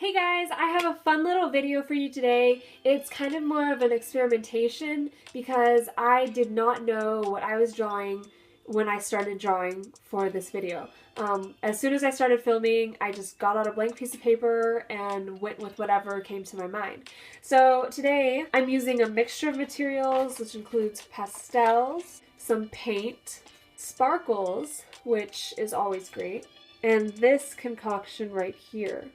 Hey guys, I have a fun little video for you today. It's kind of more of an experimentation because I did not know what I was drawing when I started drawing for this video. As soon as I started filming, I just got out a blank piece of paper and went with whatever came to my mind. So today I'm using a mixture of materials, which includes pastels, some paint, sparkles, which is always great, and this concoction right here.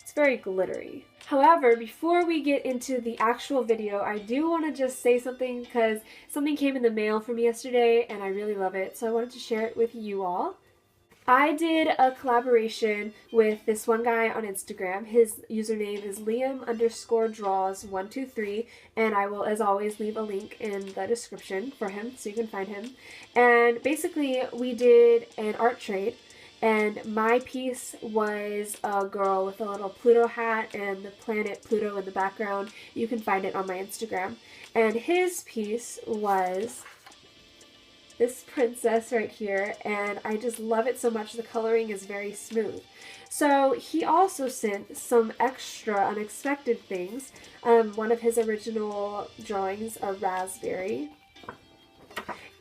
It's very glittery. However, before we get into the actual video, I do want to just say something because something came in the mail for me yesterday and I really love it, so I wanted to share it with you all. I did a collaboration with this one guy on Instagram. His username is Liam_draws123, and I will, as always, leave a link in the description for him so you can find him. And basically, we did an art trade. And my piece was a girl with a little Pluto hat and the planet Pluto in the background. You can find it on my Instagram. And his piece was this princess right here, and I just love it so much. The coloring is very smooth. So he also sent some extra unexpected things. One of his original drawings, a raspberry.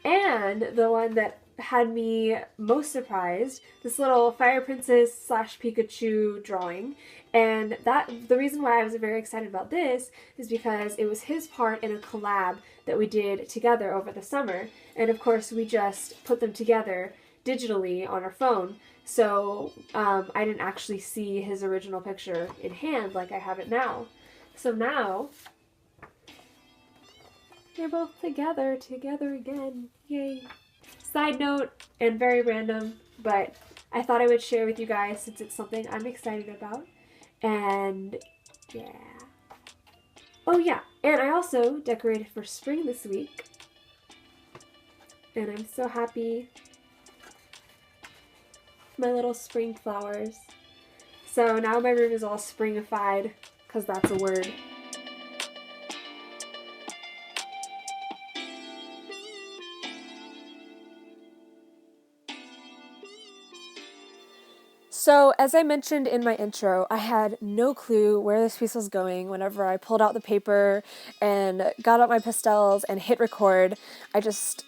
And the one that had me most surprised, this little Fire Princess / Pikachu drawing. And the reason why I was very excited about this is because it was his part in a collab that we did together over the summer. And of course we just put them together digitally on our phone. So I didn't actually see his original picture in hand like I have it now. So now they're both together again. Yay. Side note, and very random, but I thought I would share with you guys since it's something I'm excited about. And yeah. Oh yeah, and I also decorated for spring this week. And I'm so happy. My little spring flowers. So now my room is all springified, because that's a word. So, as I mentioned in my intro, I had no clue where this piece was going. Whenever I pulled out the paper and got out my pastels and hit record, I just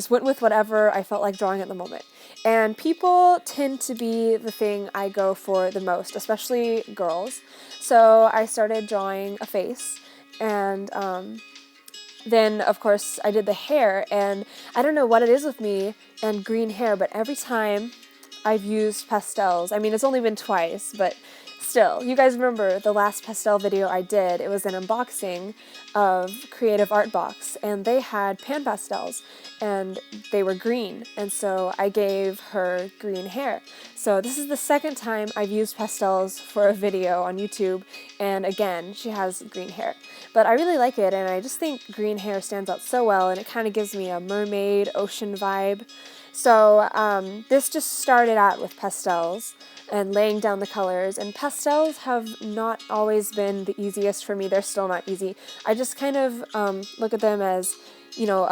went with whatever I felt like drawing at the moment. And people tend to be the thing I go for the most, especially girls. So I started drawing a face, and then, of course, I did the hair, and I don't know what it is with me and green hair, but every time I've used pastels. I mean, it's only been twice, but still. You guys remember the last pastel video I did? It was an unboxing of Creative Art Box, and they had pan pastels, and they were green, and so I gave her green hair. So this is the second time I've used pastels for a video on YouTube, and again, she has green hair. But I really like it, and I just think green hair stands out so well, and it kind of gives me a mermaid, ocean vibe. So this just started out with pastels and laying down the colors, and pastels have not always been the easiest for me. They're still not easy. I just kind of look at them as, you know,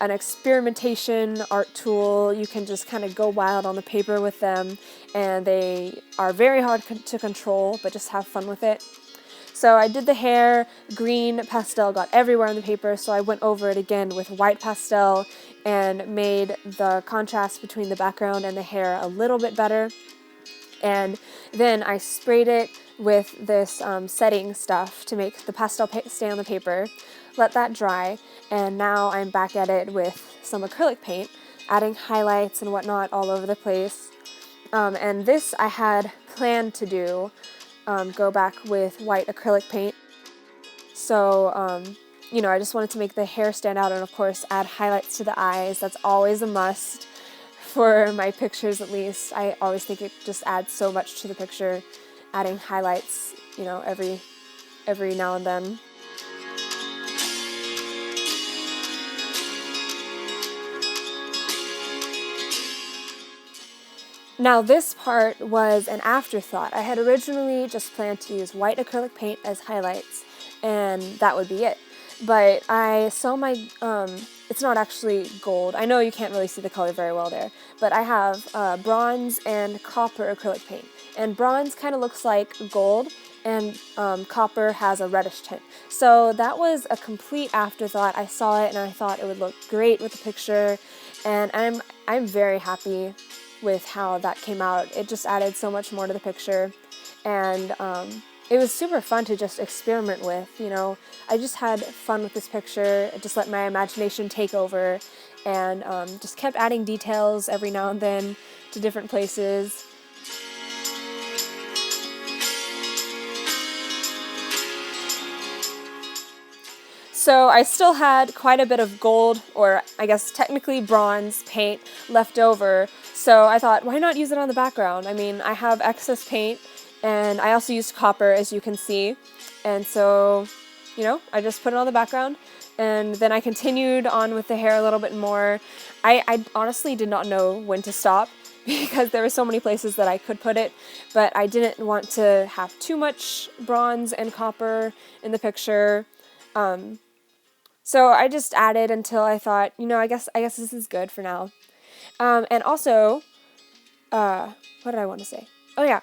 an experimentation art tool. You can just kind of go wild on the paper with them, and they are very hard to control, but just have fun with it. So I did the hair, green pastel got everywhere on the paper, so I went over it again with white pastel and made the contrast between the background and the hair a little bit better. And then I sprayed it with this setting stuff to make the pastel stay on the paper, let that dry, and now I'm back at it with some acrylic paint, adding highlights and whatnot all over the place. And this I had planned to do, go back with white acrylic paint. So, you know, I just wanted to make the hair stand out and, of course, add highlights to the eyes. That's always a must for my pictures, at least. I always think it just adds so much to the picture, adding highlights, you know, every now and then. Now this part was an afterthought. I had originally just planned to use white acrylic paint as highlights, and that would be it. But I saw my, it's not actually gold. I know you can't really see the color very well there, but I have bronze and copper acrylic paint. and bronze kind of looks like gold, and copper has a reddish tint. So that was a complete afterthought. I saw it and I thought it would look great with the picture, and I'm very happy with how that came out. It just added so much more to the picture, and it was super fun to just experiment with, you know. I just had fun with this picture. I just let my imagination take over, and just kept adding details every now and then to different places. So I still had quite a bit of gold, or I guess technically bronze paint left over, so I thought, why not use it on the background? I mean, I have excess paint, and I also used copper, as you can see, and so, you know, I just put it on the background, and then I continued on with the hair a little bit more. I honestly did not know when to stop, because there were so many places that I could put it, but I didn't want to have too much bronze and copper in the picture. So I just added until I thought, you know, I guess this is good for now. And also, what did I want to say? Oh yeah,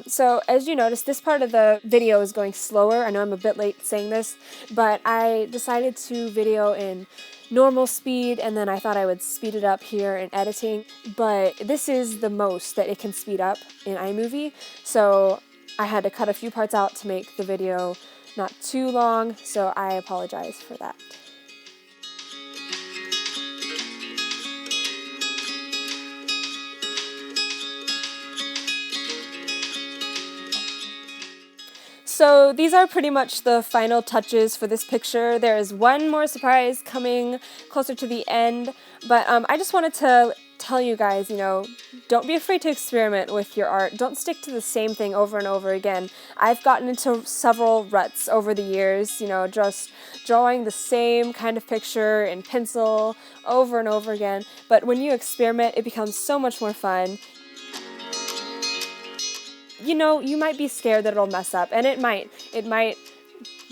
so as you notice, this part of the video is going slower. I know I'm a bit late saying this, but I decided to video in normal speed, and then I thought I would speed it up here in editing, but this is the most that it can speed up in iMovie, so I had to cut a few parts out to make the video not too long, so I apologize for that. So these are pretty much the final touches for this picture. There is one more surprise coming closer to the end, but I just wanted to tell you guys, you know, don't be afraid to experiment with your art. Don't stick to the same thing over and over again. I've gotten into several ruts over the years, you know, just drawing the same kind of picture in pencil over and over again, but when you experiment, it becomes so much more fun. You know, you might be scared that it'll mess up, and it might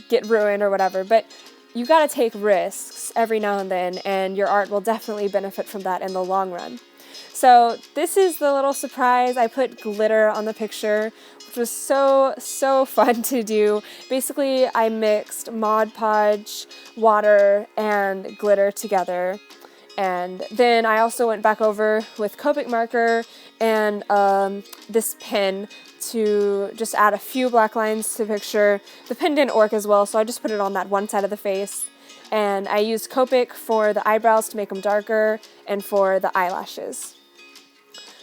get ruined or whatever, but you gotta take risks every now and then, and your art will definitely benefit from that in the long run. So this is the little surprise. I put glitter on the picture, which was so fun to do. Basically, I mixed Mod Podge, water, and glitter together. And then I also went back over with Copic marker and this pen to just add a few black lines to the picture. The pen didn't work as well, so I just put it on that one side of the face. And I used Copic for the eyebrows to make them darker and for the eyelashes.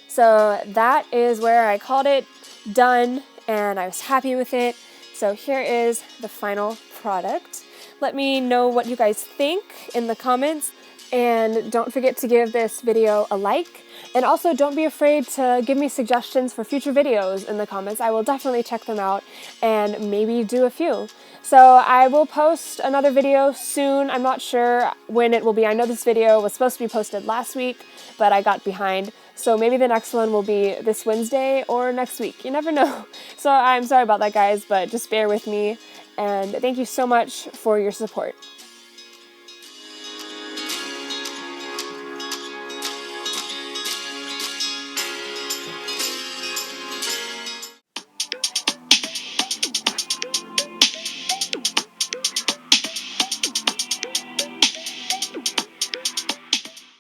So that is where I called it done, and I was happy with it. So here is the final product. Let me know what you guys think in the comments. And don't forget to give this video a like. And also don't be afraid to give me suggestions for future videos in the comments. I will definitely check them out and maybe do a few. So I will post another video soon. I'm not sure when it will be. I know this video was supposed to be posted last week, but I got behind. So maybe the next one will be this Wednesday or next week. You never know. So I'm sorry about that, guys, but just bear with me. And thank you so much for your support.